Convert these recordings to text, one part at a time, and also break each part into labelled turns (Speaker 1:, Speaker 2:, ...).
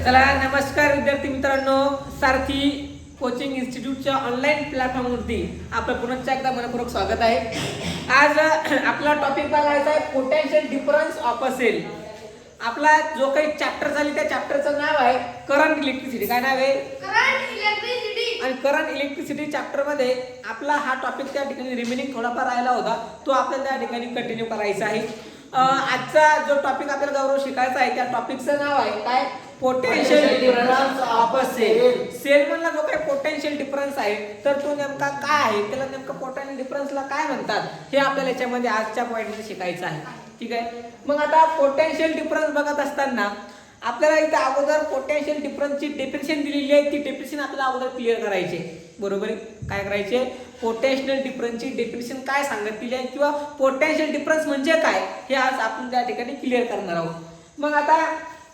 Speaker 1: चला नमस्कार विद्यार्थी मित्रांनो, सारथी कोचिंग इन्स्टिट्यूटच्या ऑनलाईन प्लॅटफॉर्मवरती आपलं पुन्हा एकदा मनपूर्वक स्वागत आहे. आज आपला टॉपिक बघायचा आहे potential difference of a cell. आपला जो काही चॅप्टर झाली त्या चॅप्टरचं नाव आहे करंट इलेक्ट्रिसिटी. काय नाव आहे?
Speaker 2: Current electricity.
Speaker 1: आणि करंट इलेक्ट्रिसिटी चॅप्टर मध्ये आपला हा टॉपिक त्या ठिकाणी रिमेनिंग थोडाफार राहिला होता, तो आपल्याला त्या ठिकाणी कंटिन्यू करायचा आहे. आजचा जो टॉपिक आपल्याला गौरव शिकायचा आहे त्या टॉपिकचं नाव आहे काय? Potential difference of a cell. Cell मधला जो काही पोटेन्शियल डिफरन्स आहे तर तो नेमका काय आहे, त्याला नेमका पोटेन्शियल डिफरन्सला काय म्हणतात हे आपल्याला याच्यामध्ये आजच्या पॉइंटमध्ये शिकायचं आहे. ठीक आहे. मग आता पोटेन्शियल डिफरन्स बघत असताना आपल्याला इथे अगोदर पोटेन्शियल डिफरन्सची डेफिनेशन दिलेली आहे, ती डेफिनेशन आपल्याला अगोदर क्लिअर करायची आहे. बरोबर आहे. काय करायचे? पोटेन्शियल डिफरन्सची डेफिनेशन काय सांगितलेली आहे किंवा पोटेन्शियल डिफरन्स म्हणजे काय हे आज आपण त्या ठिकाणी क्लिअर करणार आहोत. मग आता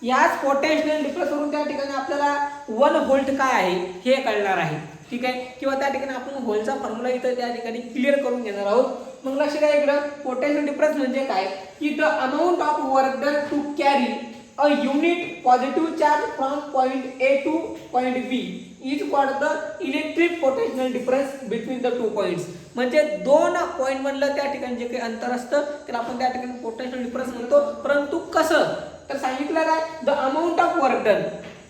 Speaker 1: याच पोटेन्शियल डिफरन्स वरून त्या ठिकाणी आपल्याला 1 व्होल्ट काय आहे हे कळणार आहे. ठीक आहे. किंवा त्या ठिकाणी आपण व्होल्टचा फॉर्म्युला इथं त्या ठिकाणी क्लिअर करून घेणार आहोत. मग लक्ष द्या इकडं, पोटेन्शियल डिफरन्स म्हणजे काय की the amount of work done to carry a unit positive charge from point A to point B is called the electric potential difference between the two points. म्हणजे दोन पॉइंट मधलं त्या ठिकाणी जे काही अंतर असतं त्याला आपण त्या ठिकाणी पोटेन्शियल डिफरन्स म्हणतो. परंतु कसं तर सांगितलं काय? The amount of work done.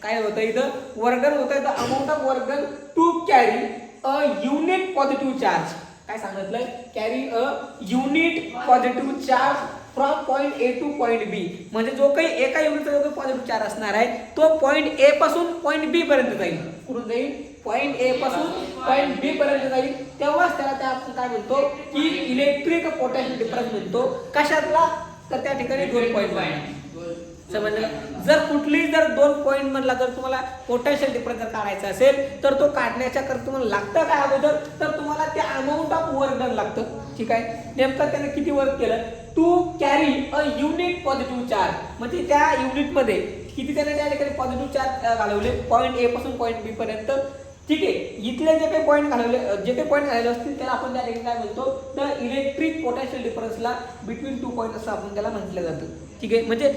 Speaker 1: काय होतं इथं? वर्क डन होतं the amount of work done to carry a unit positive charge. काय सांगितलंय? Carry a unit positive charge from point A to point B. म्हणजे जो काही एका युनिटचा जो काही पॉझिटिव्ह चार्ज असणार आहे तो पॉइंट ए पासून पॉइंट बी पर्यंत जाईल. कुठून जाईल? पॉइंट ए पासून पॉइंट बी पर्यंत जाईल. तेव्हाच त्याला त्या आपण काय म्हणतो की इलेक्ट्रिक पोटेन्शियल डिफरन्स म्हणतो. कशातला? तर त्या ठिकाणी 2 पॉइंट समजलं. जर कुठलीही जर 2 पॉइंट मधला जर तुम्हाला पोटेन्शियल डिफरन्स जर काढायचा असेल तर तो काढण्याच्या करता तुम्हाला लागतं काय अगोदर तर तुम्हाला त्या अमाऊंट ऑफ वर्क डन लागतं. ठीक आहे. नेमकं त्याने किती वर्क केलं? To carry a unit positive charge. म्हणजे त्या युनिट मध्ये किती त्याने त्या ठिकाणी पॉझिटिव्ह चार्ज घालवले पॉइंट ए पासून पॉइंट बी पर्यंत. ठीक आहे. इथले जे काही पॉइंट घालवले जे काही पॉइंट घालवले असतील त्याला आपण त्या ठिकाणी काय म्हणतो तर इलेक्ट्रिक पोटेन्शियल डिफरन्सला बिटवीन 2 पॉइंट असं आपण त्याला म्हटलं जातं. ठीक आहे. म्हणजे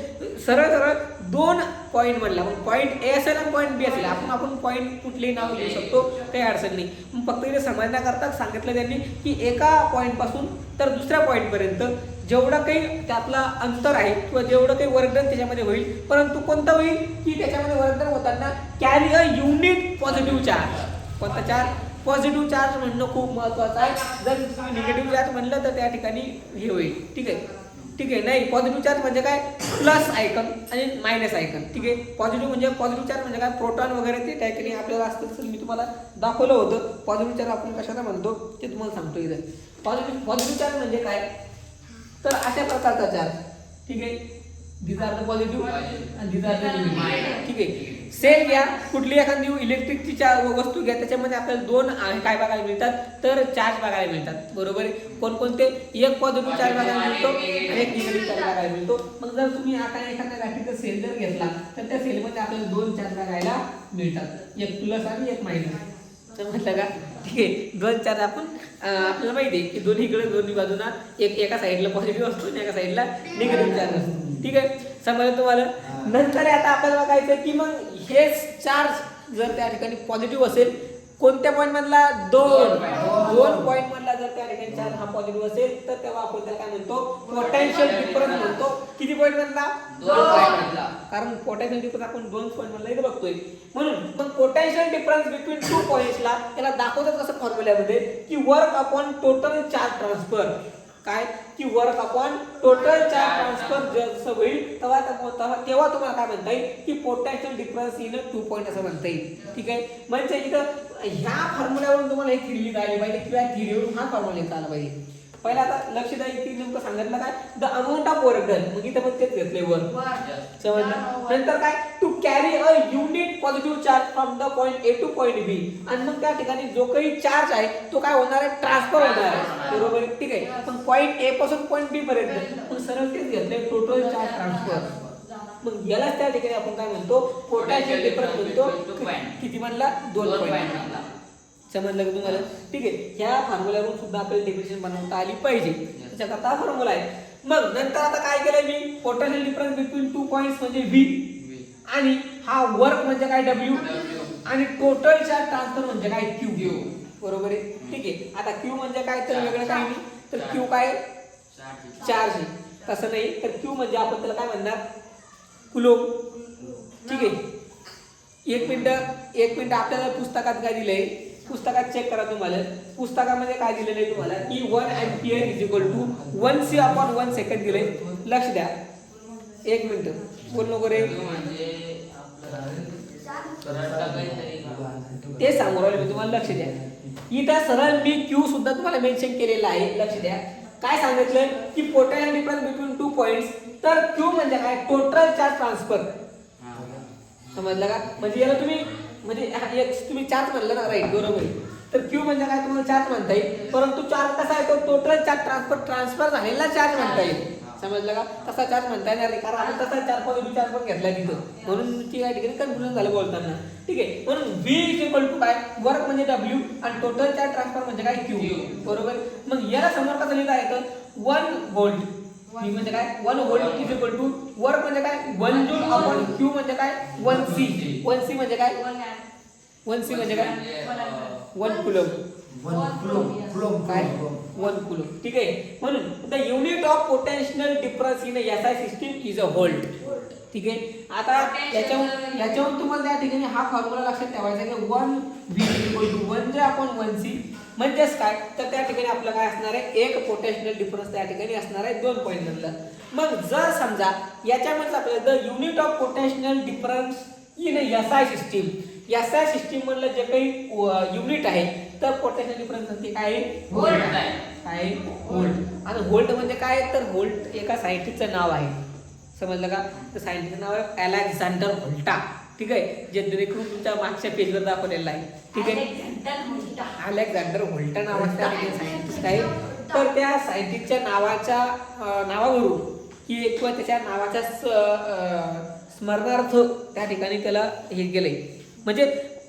Speaker 1: सरळ सरळ 2 पॉइंट म्हणला मग पॉइंट ए असेल आणि पॉइंट बी असेल आपण पॉइंट कुठलेही नाव घेऊ शकतो, काही अडचण नाही. मग फक्त इथे समजण्याकरता सांगितलं त्यांनी की एका पॉइंट पासून तर दुसऱ्या पॉइंट पर्यंत जेवढं काही त्यातला अंतर आहे किंवा जेवढं काही वर्क डन त्याच्यामध्ये होईल, परंतु कोणतं होईल की त्याच्यामध्ये वर्क डन होताना carry a unit positive charge. कोणता चार्ज? पॉझिटिव्ह चार्ज म्हणणं खूप महत्वाचं आहे. जर तुम्ही निगेटिव्ह चार्ज म्हणलं तर त्या ठिकाणी हे होईल. ठीक आहे. ठीक आहे. नाही, पॉझिटिव्ह चार्ज म्हणजे काय? प्लस आयकन आणि मायनस आयकन. ठीक आहे. पॉझिटिव्ह म्हणजे पॉझिटिव्ह चार्ज म्हणजे काय? प्रोटॉन वगैरे ते त्या ठिकाणी आपल्याला असतं. मी तुम्हाला दाखवलं होतं. पॉझिटिव्ह चार्ज आपण कशाला म्हणतो ते तुम्हाला सांगतो इथे. पॉझिटिव्ह चार्ज म्हणजे काय तर अशा प्रकारचा चार्ज. ठीक आहे. these are the positive and these are the negative. ठीक आहे. सेल घ्या, कुठली एखादी इलेक्ट्रिकची वस्तू घ्या, त्याच्यामध्ये आपल्याला 2 काय बघायला मिळतात तर चार्ज बघायला मिळतात. बरोबर आहे. कोणकोणते? एक पॉझिटिव्ह चार्ज बघायला मिळतो आणि एक निगेटिव्ह चार्ज बघायला मिळतो. मग जर तुम्ही आता एखाद्या गाठीचा सेल जर घेतला तर त्या सेलमध्ये आपल्याला 2 चार्ज बघायला मिळतात, एक प्लस आणि एक मायनस. म्हटलं का? ठीक आहे. 2 चार्ज आपण आपल्याला माहिती आहे की दोन्ही बाजूना एका साईडला पॉझिटिव्ह असतो आणि एका साईडला निगेटिव्ह चार्ज असतो. ठीक आहे. समजलं तुम्हाला? नंतर आता आपल्याला बघायचं की मग हे चार्ज जर त्या ठिकाणी पॉझिटिव्ह असेल कोणत्या पॉईंट मधला? 2 पॉईंट मधला जर त्या ठिकाणी चार्ज हा पॉझिटिव्ह असेल तर तेव्हा आपण त्याला काय म्हणतो? पोटेन्शियल डिफरन्स म्हणतो. किती पॉईंट मधला? 2 पॉईंट मधला. कारण पोटेन्शियल डिफरन्स आपण 2 पॉईंट मधला इथे बघतोय. म्हणून मग पोटेन्शियल डिफरन्स बिटवीन 2 पॉईंट्सला याला दाखवतात कसं फॉर्म्युल्यामध्ये की work upon total charge transfer. काय की work upon total charge transfer जसं होईल तेव्हा तुम्हाला काय म्हणता येईल की पोटेन्शियल डिफरन्स इन 2 पॉईंट असं म्हणता येईल. ठीक आहे. म्हणजे इथं ह्या फॉर्म्युल्यावरून तुम्हाला हे थिअरी लिहायला पाहिजे किंवा थिअरीवरून हा फॉर्म्युला लिहिता आला पाहिजे. पहिला आता लक्ष द्या की नेमकं सांगितलं काय? The amount of work done. मग इथं पण तेच घेतले वर्क. समजलं? नंतर काय? To carry a unit positive charge from the point A to point B. आणि मग त्या ठिकाणी जो काही चार्ज आहे तो काय होणार आहे? ट्रान्सफर होणार आहे. बरोबर. ठीक आहे. पण पॉइंट ए पासून पॉइंट बी पर्यंत मग सरळ तेच घेतले टोटल चार्ज ट्रान्सफर. मग याला त्या ठिकाणी आपण काय म्हणतो? पोटेन्शियल डिफरन्स म्हणतो. किती म्हणला? 2 पॉइंट. समजलं का तुम्हाला? ठीक आहे. ह्या फॉर्म्युल्यावरून सुद्धा आपल्याला डेफिनेशन बनवता आली पाहिजे. त्याच्याकरता हा फॉर्म्युला आहे. मग नंतर आता काय केलंय मी? पोटेन्शियल डिफरन्स बिटवीन 2 पॉइंट्स म्हणजे V आणि हा वर्क म्हणजे काय डब्ल्यू आणि टोटल चार्ज ट्रान्सफर म्हणजे काय क्यू बरोबर आहे ठीक आहे आता क्यू म्हणजे काय तर वेगळं काही नाही तर क्यू काय चार्ज तसं नाही तर क्यू म्हणजे आपण त्याला काय म्हणणार कुलोम ठीक आहे एक मिनिट आपल्याला पुस्तकात काय दिलंय पुस्तकात चेक करा तुम्हाला पुस्तकामध्ये काय दिलेलं आहे तुम्हाला की 1 ampere is equal to 1 C upon 1 second दिले लक्ष द्या एक मिनिट बोल नको रे ते सांगू राहिले मी तुम्हाला लक्ष द्या इथं सरळ मी क्यू सुद्धा तुम्हाला मेन्शन केलेला आहे लक्ष द्या काय सांगितलं की पोटेन्शियल डिफरन्स बिटवीन 2 पॉइंट्स तर क्यू म्हणजे काय टोटल चार्ज ट्रान्सफर समजलं का म्हणजे याला तुम्ही म्हणजे एक तुम्ही चार्ज म्हणलं ना राईट बरोबर आहे तर क्यू म्हणजे काय तुम्हाला चार्ज म्हणता येईल परंतु चार्ज कसा आहे तो टोटल चार्ज ट्रान्सफर झालेला चार्ज म्हणता येईल समजलं का तसा चार्ज म्हणता येणार नाही कारण आपण तसा चार्ज पण घेतला तिथं म्हणून ती या ठिकाणी कन्फ्युजन झालं बोलताना ठीक आहे म्हणून V इज इक्वल टू काय वर्क म्हणजे W आणि टोटल चार्ज ट्रान्सफर म्हणजे काय क्यू बरोबर मग याला समोर कसं लिहिता येतं 1 व्होल्ट V म्हणजे काय 1 volt is equal to work म्हणजे काय 1 जूल अपॉन Q म्हणजे काय 1 C म्हणजे काय 1 C म्हणजे काय 1 कुलम 1 काय 1 कुलम ठीक आहे म्हणून the unit of potential difference in SI system is a volt ठीक आहे आता याच्यावरून तुम्हाला त्या ठिकाणी हा फॉर्म्युला लक्षात ठेवायचा की 1 V इक्वल टू 1 जे आपण 1 C म्हणजेच काय तर त्या ठिकाणी आपलं काय असणार आहे एक पोटेन्शियल डिफरन्स त्या ठिकाणी असणार आहे 2 पॉइंट मधलं मग जर समजा याच्यामध्ये आपल्याला the unit of potential difference in SI system SI system मधलं जे काही युनिट आहे तर पोटेन्शियल डिफरन्स म्हणजे काय व्होल्ट आहे काय व्होल्ट आणि व्होल्ट म्हणजे काय तर व्होल्ट एका सायंटिस्टचं नाव आहे समजलं का तर सायंटिस्टचं नाव आहे अलेक्झांडर व्होल्टा ठीक आहे जे जेणेकरून तुमच्या मागच्या पेजवर दाखवलेलं आहे ठीक आहे अलेक्झांडर व्होल्टा नावाचा सायंटिस्ट आहे तर त्या सायंटिस्टच्या नावावरून की किंवा त्याच्या नावाच्या स्मरणार्थ त्या ठिकाणी त्याला हे केलंय म्हणजे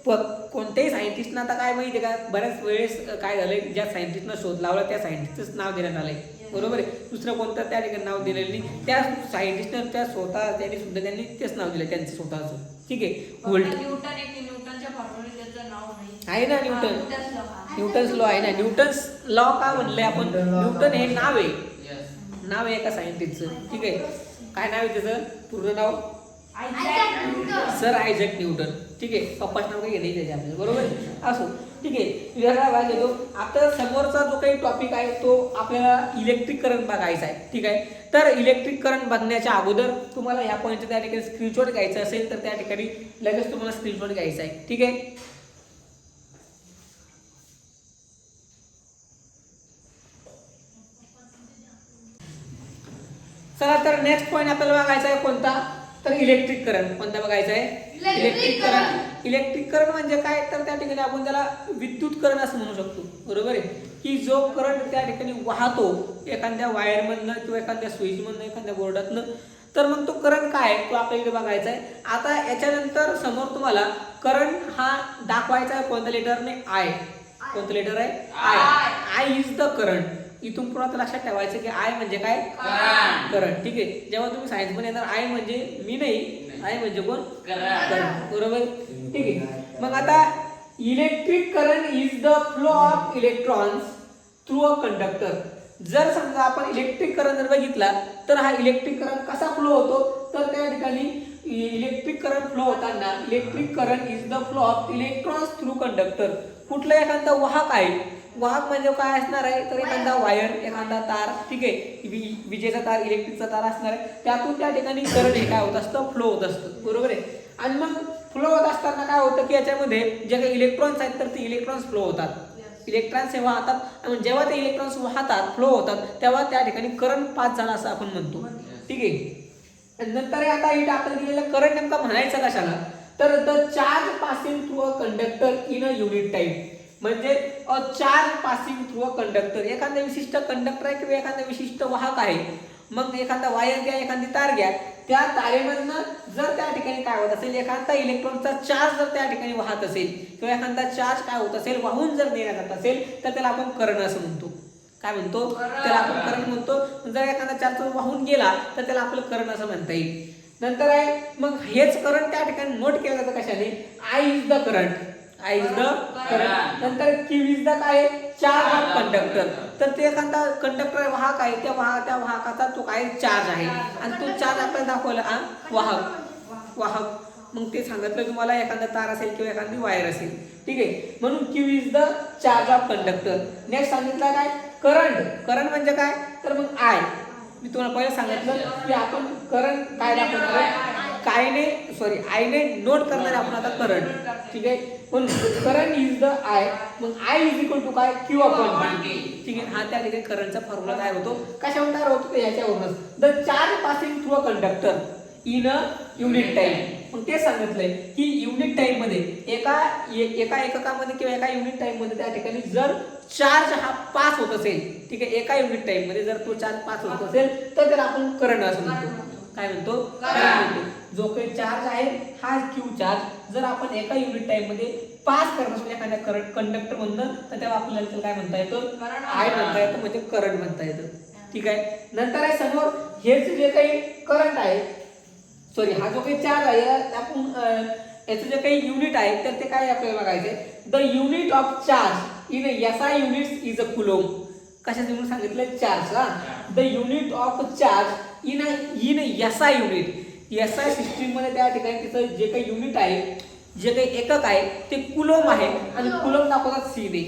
Speaker 1: कोणत्याही सायंटिस्टना आता काय माहिती आहे का बऱ्याच वेळेस काय झालंय ज्या सायंटिस्टनं शोध लावला त्या सायंटिस्टच नाव देण्यात आलंय बरोबर आहे दुसरं कोणतं त्या ठिकाणी नाव दिलेलं नाही त्या सायंटिस्टनं त्या स्वतः त्यांनी तेच नाव दिलं त्यांचं स्वतःचं ठीक आहे व्होल्ट आहे ना न्यूटन्स लॉ आहे ना न्यूटन्स लॉ का म्हणलंय आपण न्यूटन हे नाव आहे एका सायंटिस्टचं ठीक आहे काय नाव आहे त्याचं पूर्ण नाव सर आयझॅक न्यूटन ठीक आहे पप्पाचं नाव काही नाही त्याच्या आपल्याला बरोबर असो ठीक आहे वेगळा भाग येतो आता समोरचा जो काही टॉपिक आहे तो आपल्याला इलेक्ट्रिक करंट बघायचा आहे ठीक आहे तर इलेक्ट्रिक करंट बघण्याच्या अगोदर तुम्हाला ह्या पॉईंटचा त्या ठिकाणी स्क्रीनशॉट घ्यायचा असेल तर त्या ठिकाणी लगेच तुम्हाला स्क्रीनशॉट घ्यायचा आहे ठीक आहे चला तर नेक्स्ट पॉईंट आपल्याला बघायचा आहे कोणता तर इलेक्ट्रिक करंट कोणता बघायचा आहे इलेक्ट्रिक करंट म्हणजे काय तर त्या ठिकाणी आपण त्याला विद्युत करंट असं म्हणू शकतो बरोबर आहे की जो करंट त्या ठिकाणी वाहतो एखाद्या वायरमधनं किंवा एखाद्या स्विचमधनं एखाद्या बोर्डातनं तर मग तो करंट काय आहे तो आपल्याला इथे बघायचा आहे आता याच्यानंतर समोर तुम्हाला करंट हा दाखवायचा आहे कोणत्या लेटरने आय कोणतं लेटर आहे आय इज द करंट इथून पुन्हा लक्षात ठेवायचं की आय म्हणजे काय करंट ठीक आहे जेव्हा तुम्ही सायन्स मध्ये येणार आय म्हणजे मी नाही आय म्हणजे कोण करंट बरोबर ठीक आहे मग आता electric current is the flow of electrons through a conductor जर समजा आपण इलेक्ट्रिक करंट जर बघितला तर हा इलेक्ट्रिक करंट कसा फ्लो होतो तर त्या ठिकाणी इलेक्ट्रिक करंट फ्लो होताना electric current is the flow of electrons through conductor कुठला एखादा वाहक आहे वाहक म्हणजे काय असणार आहे तर एखादा वायर एखादा तार ठीक आहे विजेचा तार इलेक्ट्रिकचा तार असणार आहे त्यातून त्या ठिकाणी करंट हे काय होत असतं फ्लो होत असतं बरोबर आहे आणि मग फ्लो होत असताना काय होतं की याच्यामध्ये जे काही इलेक्ट्रॉन्स आहेत तर ते इलेक्ट्रॉन्स फ्लो होतात इलेक्ट्रॉन्स हे वाहतात आणि जेव्हा ते इलेक्ट्रॉन्स वाहतात फ्लो होतात तेव्हा त्या ठिकाणी करंट पास झाला असं आपण म्हणतो ठीक आहे नंतर आता इथे आपल्याला दिलेलं करंट नेमका म्हणायचं कशाला तर the charge passing through a conductor in a unit time म्हणजे a charge passing through a conductor एखादा विशिष्ट कंडक्टर आहे किंवा एखादा विशिष्ट वाहक आहे मग एखादा वायर घ्या एखादी तार घ्या त्या तारेमधनं जर त्या ठिकाणी काय होत असेल एखादा इलेक्ट्रॉनचा चार्ज जर त्या ठिकाणी वाहत असेल किंवा एखादा चार्ज काय होत असेल वाहून जर नेला जात असेल तर त्याला आपण करंट असं म्हणतो काय म्हणतो त्याला आपण करंट म्हणतो जर एखादा चार्ज वाहून गेला तर त्याला आपलं करंट असं म्हणता येईल नंतर आहे मग हेच करंट त्या ठिकाणी नोट केलं जातं कशाने, I is the current, I is the current. नंतर क्यू इज द काय, चार्ज ऑफ कंडक्टर. तर ते एखादा कंडक्टर वाहक आहे, त्या वाहकाचा तो काय चार्ज आहे आणि तो चार्ज आपल्याला दाखवला वाहक. मग ते सांगितलं तुम्हाला एखादा तार असेल किंवा एखादी वायर असेल, ठीक आहे. म्हणून Q is the charge of conductor. Next सांगितलं काय, करंट म्हणजे काय, तर मग आय. मी तुम्हाला पहिलं सांगितलं की आपण करंट काय दाखवणार आहे, आयने नोट करणार आपण आता करंट, ठीक आहे. म्हणून करंट इज द आय, मग आय इज इक्वल टू काय, क्यू अपॉन टी, ठीक आहे. हा त्या ठिकाणी करंटचा फॉर्म्युला तयार होतो. कशावर तयार होतो, तर याच्यावरूनच. The charge passing through a conductor in a unit time. मग ते सांगितलंय की युनिट टाइम मध्ये एका एककामध्ये किंवा एका युनिट टाइम मध्ये त्या ठिकाणी जर चार्ज हा पास होत असेल, ठीक आहे, एका युनिट टाइम मध्ये जर तो चार्ज पास होत असेल तर त्याला आपण करंट असं म्हणतो. काय म्हणतो, करंट म्हणतो. जो काही चार्ज आहे हा क्यू चार्ज जर आपण एका युनिट टाइम मध्ये पास करत असतो एखाद्या करंट कंडक्टर मधनं, तर तेव्हा आपल्याला त्याला काय म्हणता येतं, आय म्हणता येतं, म्हणजे करंट म्हणता येतं, ठीक आहे. नंतर आहे समोर हेच जे काही करंट आहे, हा जो काही चार्ज आहे आपण याचं जे काही युनिट आहे तर ते काय आपल्याला बघायचंय, the unit of charge in SI units is a coulomb. कशाचं युनिट सांगितलंय, charge. The unit of charge in SI unit, SI system मध्ये त्या ठिकाणी तिचं जे काही युनिट आहे, जे काही एकक आहे ते कुलोम आहे आणि कुलोम दाखवतात सी ने.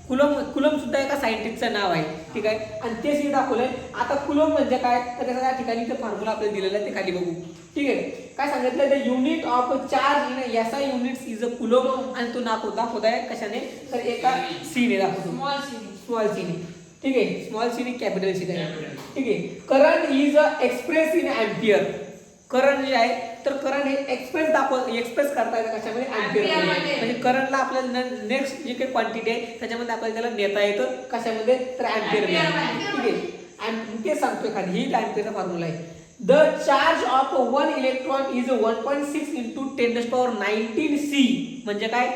Speaker 1: कुलोम सुद्धा एका सायंटिस्टचं नाव आहे, ठीक आहे. आणि ते सी दाखवलंय. आता कुलोम म्हणजे काय, तर त्या ठिकाणी ते फॉर्म्युला आपल्याला दिलेला आहे, ते खाली बघू, ठीक आहे. काय सांगितलं, the unit of charge in SI units is a coulomb, आणि तो दाखवत आहे कशाने, तर एका सी ने दाखवतो, स्मॉल सी ने, ठीक आहे. स्मॉल सी ने कॅपिटल सी ने, ठीक आहे. Current is express in ampere. Current जे आहे तर करंट हे एक्सप्रेस करता येतं कशामध्ये, एम्पियर मध्ये. म्हणजे करंटला आपल्याला नेक्स्ट जे काही क्वांटिटी आहे त्याच्यामध्ये आपल्याला त्याला नेता येतं कशामध्ये, तर एम्पियर मध्ये, ठीक आहे. आणि ते सांगतोय खाली, ही एम्पियरचा फॉर्म्युला आहे. The charge of 1 electron is 1.6 into 10⁻19 C. म्हणजे काय,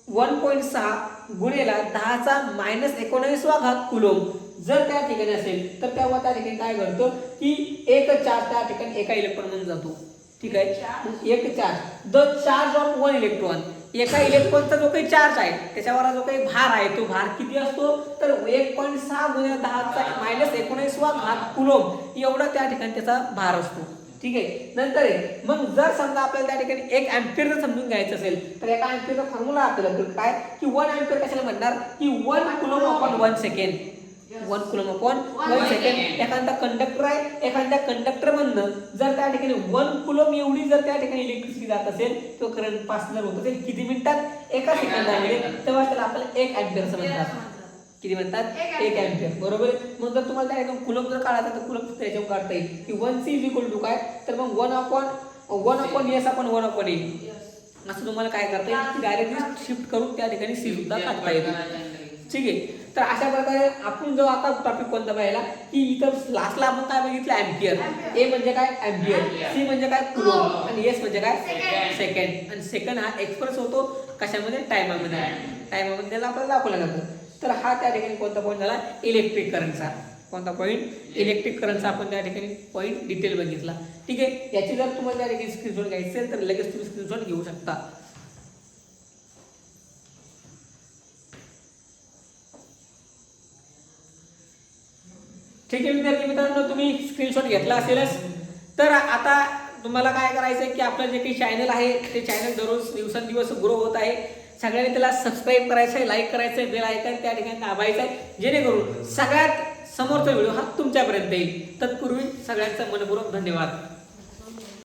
Speaker 1: 1.6 गुणेला 10⁻19 कुलोम जर त्या ठिकाणी असेल तर तेव्हा त्या ठिकाणी काय घडतं की एक चार्ज त्या ठिकाणी एका इलेक्ट्रॉन म्हणून जातो, ठीक आहे. एक charge, the charge of 1 electron, एका इलेक्ट्रॉनचा जो काही चार्ज आहे त्याच्यावर जो काही भार आहे तो भार किती असतो, तर 1.6 गुणिले 10⁻19 कुलोम एवढा त्या ठिकाणी त्याचा भार असतो, ठीक आहे. नंतर मग जर समजा आपल्याला त्या ठिकाणी 1 एम्पियर जर समजून घ्यायचं असेल तर एका एम्पियरचा फॉर्म्युला आपल्याला काय की 1 एम्पियर कशाला म्हणणार की 1 coulomb upon 1 second. 1 coulomb upon 1 second. एखादा कंडक्टर आहे, एखाद्या कंडक्टर मधनं जर त्या ठिकाणी 1 कुलोम एवढी जर त्या ठिकाणी इलेक्ट्रिसिटी जात असेल तो करंट पास जर होत असेल किती मिनिटात, एका सेकंदामध्ये, तेव्हा त्याला आपल्याला 1 एम्पियर म्हणतात. किती म्हणतात, 1 एम्पियर, बरोबर. मग जर तुम्हाला त्या ठिकाणी कुलोम जर काढायचा तर कुलोम त्याच्यावर काढता येईल की 1C इज इक्वल टू काय, तर मग 1 अपॉन S आपण 1 अपॉन A असं तुम्हाला काय करता येईल की डायरेक्टली शिफ्ट करून त्या ठिकाणी C सुद्धा काढता येईल, ठीक आहे. तर अशा प्रकारे आपण जो आता टॉपिक कोणता पाहिला की इथं लास्टला आपण काय बघितलं, एम्पियर. ए म्हणजे काय, एम्पियर. सी म्हणजे काय, कुलोम. आणि एस म्हणजे काय, सेकंड. आणि सेकंड हा एक्सप्रेस होतो कशामध्ये, टाइमामध्ये. त्याला आपल्याला दाखवलं जातं. तर हा त्या ठिकाणी कोणता पॉईंट झाला, इलेक्ट्रिक करंटचा. कोणता पॉईंट, इलेक्ट्रिक करंटचा आपण त्या ठिकाणी पॉईंट डिटेल बघितला, ठीक आहे. याची जर तुम्हाला त्या ठिकाणी स्क्रीनशॉट घ्यायची असेल तर लगेच तुम्ही स्क्रीनशॉट घेऊ शकता. ठीक आहे विद्यार्थी मित्रांनो, तुम्ही स्क्रीनशॉट घेतला असेलच. तर आता तुम्हाला काय करायचं आहे की आपलं जे काही चॅनल आहे ते चॅनल दररोज दिवसेंदिवस ग्रो होत आहे. सगळ्यांनी त्याला सबस्क्राईब करायचं आहे, लाईक करायचं आहे, बेल आयकॉन त्या ठिकाणी दाबायचं आहे, जेणेकरून सगळ्यात समोरचा व्हिडिओ हा तुमच्यापर्यंत येईल. तत्पूर्वी सगळ्यांचं मनपूर्वक धन्यवाद.